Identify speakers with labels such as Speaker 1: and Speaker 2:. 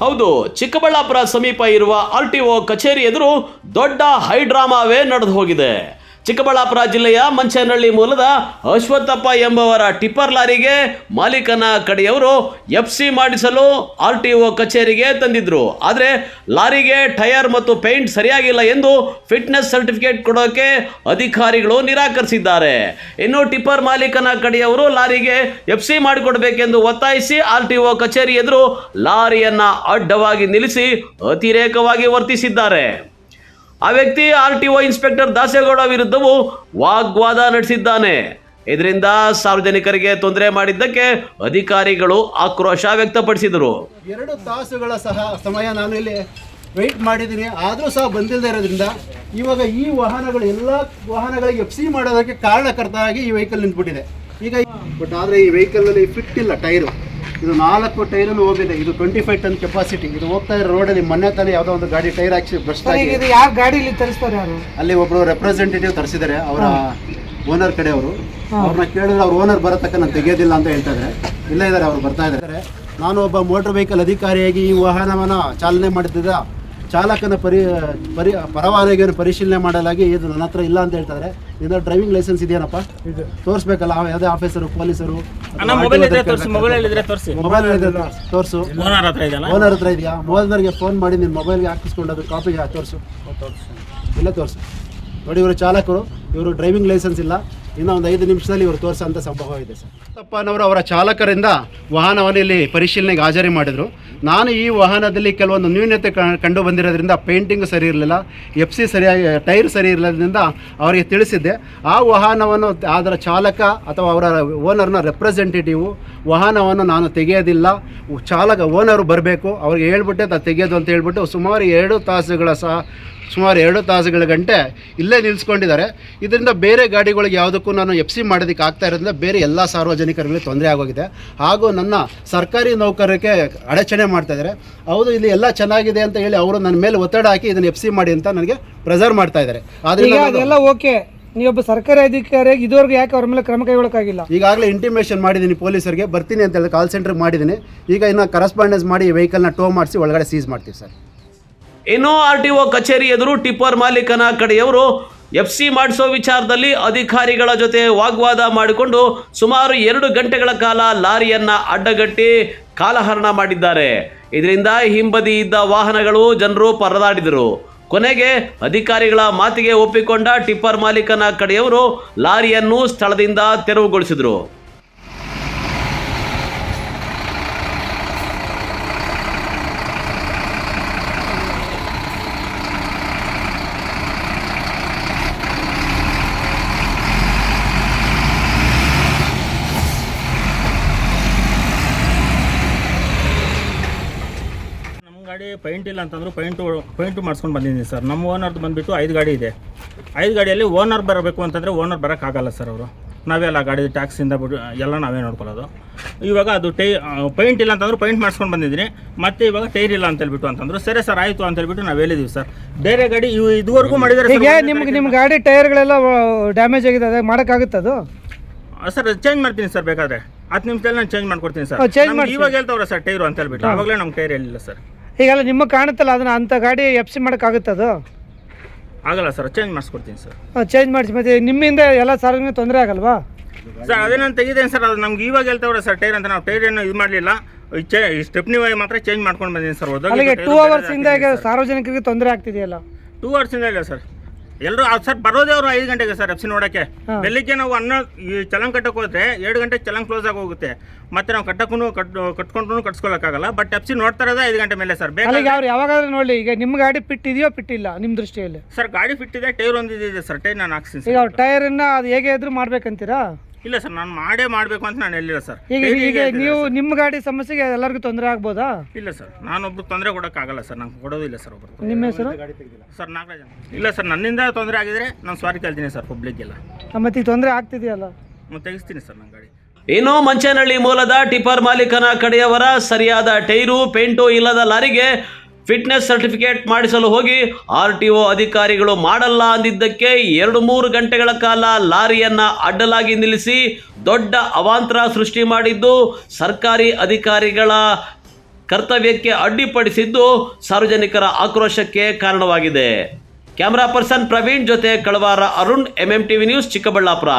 Speaker 1: ಹೌದು, ಚಿಕ್ಕಬಳ್ಳಾಪುರ ಸಮೀಪ ಇರುವ ಆರ್ಟಿಒ ಕಚೇರಿ ಎದುರು ದೊಡ್ಡ ಹೈಡ್ರಾಮಾವೇ ನಡೆದು ಹೋಗಿದೆ. ಚಿಕ್ಕಬಳ್ಳಾಪುರ ಜಿಲ್ಲೆಯ ಮಂಚೇನಹಳ್ಳಿ ಮೂಲದ ಅಶ್ವತ್ಥಪ್ಪ ಎಂಬುವರ ಟಿಪ್ಪರ್ ಲಾರಿಗೆ ಮಾಲೀಕನ ಕಡೆಯವರು FC ಮಾಡಿಸಲು RTO ಕಚೇರಿಗೆ ತಂದಿದ್ರು. ಆದರೆ ಲಾರಿಗೆ ಟೈರ್ ಮತ್ತು ಪೇಂಟ್ ಸರಿಯಾಗಿಲ್ಲ ಎಂದು ಫಿಟ್ನೆಸ್ ಸರ್ಟಿಫಿಕೇಟ್ ಕೊಡೋಕೆ ಅಧಿಕಾರಿಗಳು ನಿರಾಕರಿಸಿದ್ದಾರೆ. ಇನ್ನು ಟಿಪ್ಪರ್ ಮಾಲೀಕನ ಕಡೆಯವರು ಲಾರಿಗೆ FC ಮಾಡಿಕೊಡಬೇಕೆಂದು ಒತ್ತಾಯಿಸಿ RTO ಕಚೇರಿ ಎದುರು ಲಾರಿಯನ್ನ ಅಡ್ಡವಾಗಿ ನಿಲ್ಲಿಸಿ ಅತಿರೇಕವಾಗಿ ವರ್ತಿಸಿದ್ದಾರೆ. ಆ ವ್ಯಕ್ತಿ RTO ಇನ್ಸ್ಪೆಕ್ಟರ್ ದಾಸೇಗೌಡ ವಿರುದ್ಧವೂ ವಾಗ್ವಾದ ನಡೆಸಿದ್ದಾನೆ. ಇದರಿಂದ ಸಾರ್ವಜನಿಕರಿಗೆ ತೊಂದರೆ ಮಾಡಿದ್ದಕ್ಕೆ ಅಧಿಕಾರಿಗಳು ಆಕ್ರೋಶ ವ್ಯಕ್ತಪಡಿಸಿದರು.
Speaker 2: 2 ತಾಸುಗಳ ಸಮಯ ನಾನು ಇಲ್ಲಿ ವೆಯ್ಟ್ ಮಾಡಿದ್ದೀನಿ, ಆದರೂ ಸಹ ಬಂದಿಲ್ಲದೆ ಇರೋದ್ರಿಂದ ಇವಾಗ ಈ ವಾಹನಗಳು ಎಲ್ಲ ವಾಹನಗಳಿಗೆ FC ಮಾಡೋದಕ್ಕೆ ಕಾರಣಕರ್ತರಾಗಿ ಈ ವೆಹಿಕಲ್ ನಿಂತ್ಬಿಟ್ಟಿದೆ. ಈಗ ಬಟ್ ಆದರೆ ಈ ವೆಹಿಕಲಲ್ಲಿ ಫಿಟ್ ಇಲ್ಲ ಟೈರು. ಇದು 4 ಟೈರನ್ನು ಹೋಗಿದೆ. ಇದು 25 ಟನ್ ಕೆಪಾಸಿಟಿ. ಇದು ಹೋಗ್ತಾ ಇರೋ ರೋಡಲ್ಲಿ ಮೊನ್ನೆ ತಾನೇ ಯಾವುದೋ ಒಂದು ಗಾಡಿ ಟೈರ್ ಹಾಕಿ ಬ್ರಸ್ಟ್ ಆಗಿ
Speaker 3: ಯಾವ ಗಾಡಿಲಿ ತರಿಸ್ತಾರೆ ಯಾರು
Speaker 2: ಅಲ್ಲಿ ಒಬ್ಬರು ರೆಪ್ರೆಸೆಂಟೇಟಿವ್ ತರಿಸಿದ್ದಾರೆ, ಅವರ ಓನರ್ ಕಡೆಯವರು. ಅವ್ರನ್ನ ಕೇಳಿದ್ರೆ ಅವ್ರ ಓನರ್ ಬರೋ ತಕ್ಕ ನಾನು ತೆಗೆಯೋದಿಲ್ಲ ಅಂತ ಹೇಳ್ತಾ ಇದ್ದಾರೆ. ಇಲ್ಲ ಇದ್ದಾರೆ, ಅವ್ರು ಬರ್ತಾ ಇದ್ದಾರೆ. ನಾನು ಒಬ್ಬ ಮೋಟರ್ ವೆಹಿಕಲ್ ಅಧಿಕಾರಿಯಾಗಿ ಈ ವಾಹನವನ್ನು ಚಾಲನೆ ಮಾಡುತ್ತಿದ್ದ ಚಾಲಕನ ಪರವಾನಗಿಯನ್ನು ಪರಿಶೀಲನೆ ಮಾಡಲಾಗಿ ಇದು ನನ್ನ ಹತ್ರ ಇಲ್ಲ ಅಂತ ಹೇಳ್ತಾರೆ. ಇದರ ಡ್ರೈವಿಂಗ್ ಲೈಸೆನ್ಸ್ ಇದೆಯೇನಪ್ಪ? ತೋರಿಸ್ಬೇಕಲ್ಲ, ಯಾವುದೇ ಆಫೀಸರು ಪೊಲೀಸರು ಮೊಬೈಲ್ ತೋರಿಸು. ಓನರ್ ಹತ್ರ ಇದೆಯಾ? ಓನರ್ಗೆ ಫೋನ್ ಮಾಡಿ ನಿನ್ನ ಮೊಬೈಲ್ಗೆ ಹಾಕಿಸ್ಕೊಂಡು ಅದು ಕಾಪಿ ತೋರಿಸು. ಇಲ್ಲ ತೋರಿಸು. ನೋಡಿ, ಇವರು ಚಾಲಕರು, ಇವರು ಡ್ರೈವಿಂಗ್ ಲೈಸೆನ್ಸ್ ಇಲ್ಲ. ಇನ್ನೂ ಒಂದು 5 ನಿಮಿಷದಲ್ಲಿ ಇವರು ತೋರಿಸೋಂಥ ಸಂಭವ ಇದೆ ಸರ್. ತಪ್ಪನವರು ಅವರ ಚಾಲಕರಿಂದ ವಾಹನವನ್ನು ಇಲ್ಲಿ ಪರಿಶೀಲನೆಗೆ ಹಾಜರಿ ಮಾಡಿದರು. ನಾನು ಈ ವಾಹನದಲ್ಲಿ ಕೆಲವೊಂದು ನ್ಯೂನತೆ ಕಂಡು ಬಂದಿರೋದ್ರಿಂದ ಪೇಂಟಿಂಗ್ ಸರಿ ಇರಲಿಲ್ಲ, FC ಸರಿಯಾಗಿ ಟೈರ್ ಸರಿ ಇರಲಿಲ್ಲದ್ರಿಂದ ಅವರಿಗೆ ತಿಳಿಸಿದ್ದೆ. ಆ ವಾಹನವನ್ನು ಅದರ ಚಾಲಕ ಅಥವಾ ಅವರ ಓನರ್ನ ರೆಪ್ರೆಸೆಂಟೇಟಿವು ವಾಹನವನ್ನು ನಾನು ತೆಗೆಯೋದಿಲ್ಲ, ಓನರು ಬರಬೇಕು, ಅವ್ರಿಗೆ ಹೇಳ್ಬಿಟ್ಟೆ ಅದು ತೆಗೆಯೋದು ಅಂತ ಹೇಳ್ಬಿಟ್ಟು ಸುಮಾರು 2 ತಾಸುಗಳ ಗಂಟೆ ಇಲ್ಲೇ ನಿಲ್ಲಿಸ್ಕೊಂಡಿದ್ದಾರೆ. ಇದರಿಂದ ಬೇರೆ ಗಾಡಿಗಳಿಗೆ ಯಾವುದಕ್ಕೂ ನಾನು FC ಮಾಡೋದಕ್ಕೆ ಆಗ್ತಾ ಇರೋದ್ರಿಂದ ಬೇರೆ ಎಲ್ಲ ಸಾರ್ವಜನಿಕರಿಗೆ ತೊಂದರೆ ಆಗೋಗಿದೆ. ಹಾಗೂ ನನ್ನ ಸರ್ಕಾರಿ ನೌಕರರಿಗೆ ಅಡಚಣೆ ಮಾಡ್ತಾ ಇದ್ದಾರೆ. ಹೌದು, ಇಲ್ಲಿ ಎಲ್ಲ ಚೆನ್ನಾಗಿದೆ ಅಂತ ಹೇಳಿ ಅವರು ನನ್ನ ಮೇಲೆ ಒತ್ತಡ ಹಾಕಿ ಇದನ್ನು FC ಮಾಡಿ ಅಂತ ನನಗೆ ಪ್ರೆಸರ್ ಮಾಡ್ತಾ ಇದ್ದಾರೆ.
Speaker 3: ಅದೆಲ್ಲ ಓಕೆ, ನೀವೊಬ್ಬ ಸರ್ಕಾರಿ ಅಧಿಕಾರಿಯಾಗಿ ಇದುವರೆಗೂ ಯಾಕೆ ಅವ್ರ ಮೇಲೆ ಕ್ರಮ ಕೈಗೊಳ್ಳೋಕ್ಕಾಗಿಲ್ಲ?
Speaker 2: ಈಗಾಗಲೇ ಇಂಟಿಮೇಷನ್ ಮಾಡಿದ್ದೀನಿ, ಪೊಲೀಸರಿಗೆ ಬರ್ತೀನಿ ಅಂತ ಹೇಳಿ ಕಾಲ್ ಸೆಂಟ್ರಿಗೆ ಮಾಡಿದ್ದೀನಿ. ಈಗ ಇನ್ನು ಕರೆಸ್ಪಾಂಡೆನ್ಸ್ ಮಾಡಿ ಈ ವೆಹಿಕಲ್ನ ಟೋ ಮಾಡಿಸಿ ಒಳಗಡೆ ಸೀಸ್ ಮಾಡ್ತೀವಿ ಸರ್.
Speaker 1: ಇನ್ನು RTO ಕಚೇರಿ ಎದುರು ಟಿಪ್ಪರ್ ಮಾಲೀಕನ ಕಡೆಯವರು FC ಮಾಡಿಸೋ ವಿಚಾರದಲ್ಲಿ ಅಧಿಕಾರಿಗಳ ಜೊತೆ ವಾಗ್ವಾದ ಮಾಡಿಕೊಂಡು ಸುಮಾರು 2 ಗಂಟೆಗಳ ಕಾಲ ಲಾರಿಯನ್ನ ಅಡ್ಡಗಟ್ಟಿ ಕಾಲಹರಣ ಮಾಡಿದ್ದಾರೆ. ಇದರಿಂದ ಹಿಂಬದಿ ಇದ್ದ ವಾಹನಗಳು ಜನರು ಪರದಾಡಿದರು. ಕೊನೆಗೆ ಅಧಿಕಾರಿಗಳ ಮಾತಿಗೆ ಒಪ್ಪಿಕೊಂಡ ಟಿಪ್ಪರ್ ಮಾಲೀಕನ ಕಡೆಯವರು ಲಾರಿಯನ್ನು ಸ್ಥಳದಿಂದ ತೆರವುಗೊಳಿಸಿದರು.
Speaker 4: ಗಾಡಿ ಪೈಂಟ್ ಇಲ್ಲ ಅಂತಂದ್ರು ಪೈಂಟು ಮಾಡಿಸ್ಕೊಂಡು ಬಂದಿದ್ದೀನಿ ಸರ್. ನಮ್ಮ ಓನರ್ದು ಬಂದುಬಿಟ್ಟು 5 ಗಾಡಿ ಇದೆ. 5 ಗಾಡಿಯಲ್ಲಿ ಓನರ್ ಬರಬೇಕು ಅಂತಂದರೆ ಓನರ್ ಬರೋಕ್ಕಾಗಲ್ಲ ಸರ್. ಅವರು ನಾವೆಲ್ಲ ಗಾಡಿ ಟ್ಯಾಕ್ಸಿಂದ ಬಿಟ್ಟು ಎಲ್ಲ ನಾವೇ ನೋಡ್ಕೊಳ್ಳೋದು. ಇವಾಗ ಅದು ಪೈಂಟ್ ಇಲ್ಲ ಅಂತಂದ್ರು ಪೈಂಟ್ ಮಾಡಿಸ್ಕೊಂಡು ಬಂದಿದ್ದೀನಿ. ಮತ್ತು ಇವಾಗ ಟೈರ್ ಇಲ್ಲ ಅಂತ ಹೇಳ್ಬಿಟ್ಟು ಅಂತಂದ್ರು. ಸರಿ ಸರ್ ಆಯಿತು ಅಂತ ಹೇಳ್ಬಿಟ್ಟು ನಾವು ಹೇಳಿದ್ದೀವಿ ಸರ್. ಬೇರೆ ಗಾಡಿ ಇದುವರೆಗೂ ಮಾಡಿದ್ದಾರೆ.
Speaker 3: ನಿಮ್ಮ ಗಾಡಿ ಟೈರ್ಗಳೆಲ್ಲ ಡ್ಯಾಮೇಜ್ ಆಗಿದೆ, ಅದೇ ಮಾಡೋಕ್ಕಾಗುತ್ತೆ ಅದು?
Speaker 4: ಸರ್ ಚೇಂಜ್ ಮಾಡ್ತೀನಿ ಸರ್, ಬೇಕಾದರೆ 10 ನಿಮಿಷದಲ್ಲಿ ನಾನು ಚೇಂಜ್ ಮಾಡ್ಕೊಡ್ತೀನಿ ಸರ್. ಇವಾಗ ಹೇಳ್ತವ್ರೆ ಸರ್ ಟೈರು ಅಂತ ಹೇಳ್ಬಿಟ್ಟು, ಆವಾಗಲೇ ನಮ್ಮ ಟೈರ್ ಹೇಳಿಲ್ಲ ಸರ್.
Speaker 3: ಈಗೆಲ್ಲ ನಿಮಗೆ ಕಾಣುತ್ತಲ್ಲ, ಅದನ್ನ ಅಂಥ ಗಾಡಿ FC ಮಾಡೋಕ್ಕಾಗುತ್ತೆ? ಅದು
Speaker 4: ಆಗಲ್ಲ ಸರ್, ಚೇಂಜ್ ಮಾಡಿಸ್ಕೊಡ್ತೀನಿ ಸರ್.
Speaker 3: ಚೇಂಜ್ ಮಾಡಿಸಿ. ಮತ್ತೆ ನಿಮ್ಮಿಂದ ಎಲ್ಲ ಸಾರ್ವಜನಿಕ ತೊಂದರೆ ಆಗಲ್ವಾ
Speaker 4: ಸರ್? ಅದೇ ನಾನು ತೆಗಿದ್ದೇನೆ ಸರ್. ಅದು ನಮ್ಗೆ ಇವಾಗ ಹೇಳ್ತವ್ರೆ ಸರ್ ಟೈರ್ ಅಂತ. ನಾವು ಟೈರ್ ಏನು ಇದು ಮಾಡಲಿಲ್ಲ, ಸ್ಟೆಪ್ನಿ ಮಾತ್ರ ಚೇಂಜ್ ಮಾಡ್ಕೊಂಡು ಬಂದೀನಿ ಸರ್.
Speaker 3: ಅಲ್ಲಿಗೆ 2 ಅವರ್ಸಿಂದ ಸಾರ್ವಜನಿಕರಿಗೆ ತೊಂದರೆ ಆಗ್ತಿದೆಯಲ್ಲ?
Speaker 4: 2 ಅವರ್ಸಿಂದ ಇಲ್ಲ ಸರ್. ಎಲ್ಲರೂ ಸರ್ ಬರೋದೇ ಅವರು 5 ಗಂಟೆಗೆ ಸರ್ FC ನೋಡೋಕ್ಕೆ. ಬೆಳಿಗ್ಗೆ ನಾವು ಈ ಚಲನ್ ಕಟ್ಟಕ್ಕೆ ಹೋದ್ರೆ 2 ಗಂಟೆ ಚಲನ್ ಕ್ಲೋಸ್ ಆಗಿ ಹೋಗುತ್ತೆ. ಮತ್ತೆ ನಾವು ಕಟ್ಕೊಂಡು ಕಟ್ಸ್ಕೊಳಕ್ಕಾಗಲ್ಲ. ಬಟ್ FC ನೋಡ್ತಾ ಇರೋದೇ 5 ಗಂಟೆ ಮೇಲೆ ಸರ್.
Speaker 3: ಅವ್ರು ಯಾವಾಗಾದ್ರೂ ನೋಡಿ, ಈಗ ನಿಮ್ಮ ಗಾಡಿ ಫಿಟ್ ಇದೆಯೋ ಫಿಟ್ ಇಲ್ಲ ನಿಮ್ಮ ದೃಷ್ಟಿಯಲ್ಲಿ?
Speaker 4: ಸರ್ ಗಾಡಿ ಫಿಟ್ ಇದೆ, ಟೈರ್ ಒಂದಿದೆ ಸರ್. ಟೈರ್ ನಾನು ಹಾಕ್ತೀನಿ
Speaker 3: ಈಗ ಟೈರನ್ನ ಅದು ಹೇಗೆ ಇದ್ರೂ ಮಾಡ್ಬೇಕಂತೀರಾ?
Speaker 4: ಇಲ್ಲ ಸರ್, ನಾನು ಮಾಡಬೇಕು ಅಂತ ನಾನು ಹೇಳಿಲ್ಲ ಸರ್.
Speaker 3: ಈಗ ನೀವು ನಿಮ್ಮ ಗಾಡಿ ಸಮಸ್ಯೆಗೆ ಎಲ್ಲರಿಗೂ ತೊಂದರೆ ಆಗ್ಬೋದಾ?
Speaker 4: ಇಲ್ಲ ಸರ್, ನಾನೊಬ್ರು ತೊಂದರೆ ಕೊಡೋಕ್ಕಾಗಲ್ಲ ಸರ್. ನಾನು ಕೊಡೋದಿಲ್ಲ ಸರ್. ಒಬ್ಬರು
Speaker 3: ನಿಮ್ಮ ಹೆಸರು
Speaker 4: ಸರ್? ನಾಗರಾಜ್. ಇಲ್ಲ ಸರ್, ನನ್ನಿಂದ ತೊಂದರೆ ಆಗಿದ್ರೆ ನಾನು ಸಾರಿ ಕೇಳ್ತೀನಿ ಸರ್ ಪಬ್ಲಿಕ್ಗೆಲ್ಲ.
Speaker 3: ಮತ್ತೆ ಈ ತೊಂದರೆ ಆಗ್ತಿದೆಯಲ್ಲ,
Speaker 4: ತೆಗಿಸ್ತೀನಿ ಸರ್ ನನ್ನ ಗಾಡಿ.
Speaker 1: ಇನ್ನು ಮಂಚೇನಹಳ್ಳಿ ಮೂಲದ ಟಿಪ್ಪರ್ ಮಾಲೀಕನ ಕಡೆಯವರ ಸರಿಯಾದ ಟೈರು ಪೇಂಟು ಇಲ್ಲದ ಲಾರಿಗೆ ಫಿಟ್ನೆಸ್ ಸರ್ಟಿಫಿಕೇಟ್ ಮಾಡಿಸಲು ಹೋಗಿ RTO ಅಧಿಕಾರಿಗಳು ಮಾಡಲ್ಲ ಅಂದಿದ್ದಕ್ಕೆ 2-3 ಗಂಟೆಗಳ ಕಾಲ ಲಾರಿಯನ್ನ ಅಡ್ಡಲಾಗಿ ನಿಲ್ಲಿಸಿ ದೊಡ್ಡ ಅವಾಂತರ ಸೃಷ್ಟಿ ಮಾಡಿದ್ದು ಸರ್ಕಾರಿ ಅಧಿಕಾರಿಗಳ ಕರ್ತವ್ಯಕ್ಕೆ ಅಡ್ಡಿಪಡಿಸಿದ್ದು ಸಾರ್ವಜನಿಕರ ಆಕ್ರೋಶಕ್ಕೆ ಕಾರಣವಾಗಿದೆ. ಕ್ಯಾಮರಾ ಪರ್ಸನ್ ಪ್ರವೀಣ್ ಜೊತೆ ಕಳವಾರ ಅರುಣ್, MMTV ನ್ಯೂಸ್, ಚಿಕ್ಕಬಳ್ಳಾಪುರ.